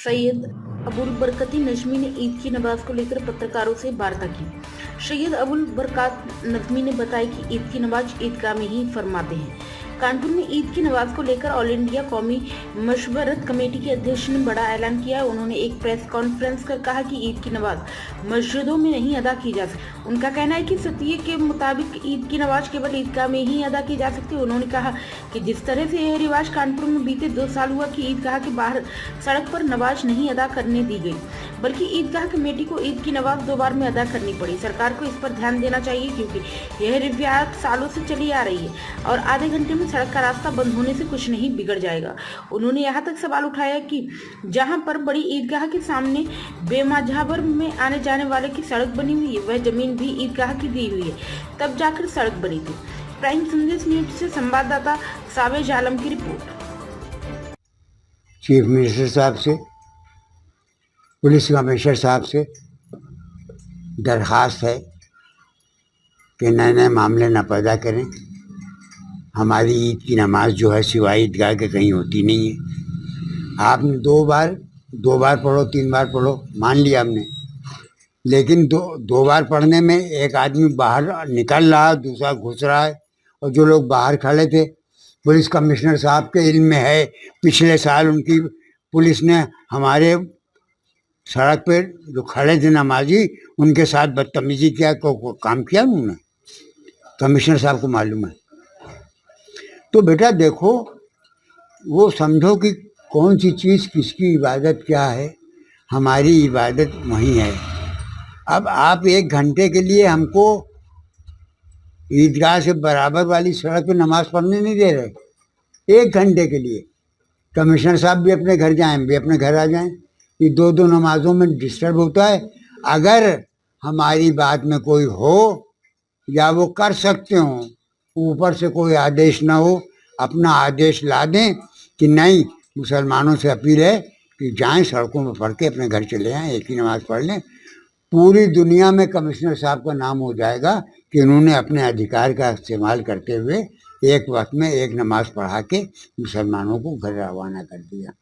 सैयद अबुल बरकती नजमी ने ईद की नमाज को लेकर पत्रकारों से वार्ता की। सैयद अबुल बरकत नजमी ने बताया कि ईद की नमाज ईदगाह में ही फरमाते हैं। कानपुर में ईद की नमाज को लेकर ऑल इंडिया कौमी मशवरत कमेटी के अध्यक्ष ने बड़ा ऐलान किया। उन्होंने एक प्रेस कॉन्फ्रेंस कर कहा कि ईद की नमाज मस्जिदों में नहीं अदा की जा सकती। उनका कहना है कि सतिये के मुताबिक ईद की नमाज केवल ईदगाह में ही अदा की जा सकती है। उन्होंने कहा कि जिस तरह से यह रिवाज कानपुर में बीते 2 साल हुआ कि ईदगाह के बाहर सड़क पर नमाज नहीं अदा करने दी गई, बल्कि ईदगाह कमेटी को ईद की नमाज 2 बार में अदा करनी पड़ी। सरकार को इस पर ध्यान देना चाहिए क्योंकि यह रिवायत सालों से चली आ रही है और आधे घंटे में सड़क का रास्ता बंद होने से कुछ नहीं बिगड़ जाएगा। उन्होंने यहाँ तक सवाल उठाया कि जहाँ पर बड़ी ईदगाह के सामने बेमजहबर में आने जाने वाले की सड़क बनी हुई है, वह जमीन भी ईदगाह की दी हुई है, तब जाकर सड़क बनी थी। प्राइम संदेश न्यूज से संवाददाता सावेज आलम की रिपोर्ट। चीफ मिनिस्टर साहब से, पुलिस कमिश्नर साहब से दरख्वास्त है कि नए नए मामले न पैदा करें। हमारी ईद की नमाज जो है सिवाय ईदगाह के कहीं होती नहीं है। आपने दो बार पढ़ो, 3 बार पढ़ो, मान लिया हमने, लेकिन दो बार पढ़ने में एक आदमी बाहर निकल रहा है, दूसरा घुस रहा है। और जो लोग बाहर खड़े थे, पुलिस कमिश्नर साहब के इल्म में है, पिछले साल उनकी पुलिस ने हमारे सड़क पे जो खड़े थे नमाजी, उनके साथ बदतमीजी किया, को काम किया उन्होंने, कमिश्नर साहब को मालूम है। तो बेटा देखो, वो समझो कि कौन सी चीज़ किसकी इबादत क्या है। हमारी इबादत वही है। अब आप 1 घंटे के लिए हमको ईदगाह से बराबर वाली सड़क पे नमाज पढ़ने नहीं दे रहे। 1 घंटे के लिए कमिश्नर साहब भी अपने घर जाएं, भी अपने घर आ जाएं। ये 2 नमाजों में डिस्टर्ब होता है। अगर हमारी बात में कोई हो या वो कर सकते हो, ऊपर से कोई आदेश ना हो, अपना आदेश ला दें कि नहीं, मुसलमानों से अपील है कि जाएं, सड़कों में पढ़ के अपने घर चले आएँ, एक ही नमाज़ पढ़ लें। पूरी दुनिया में कमिश्नर साहब का नाम हो जाएगा कि उन्होंने अपने अधिकार का इस्तेमाल करते हुए एक वक्त में एक नमाज पढ़ा के मुसलमानों को घर रवाना कर दिया।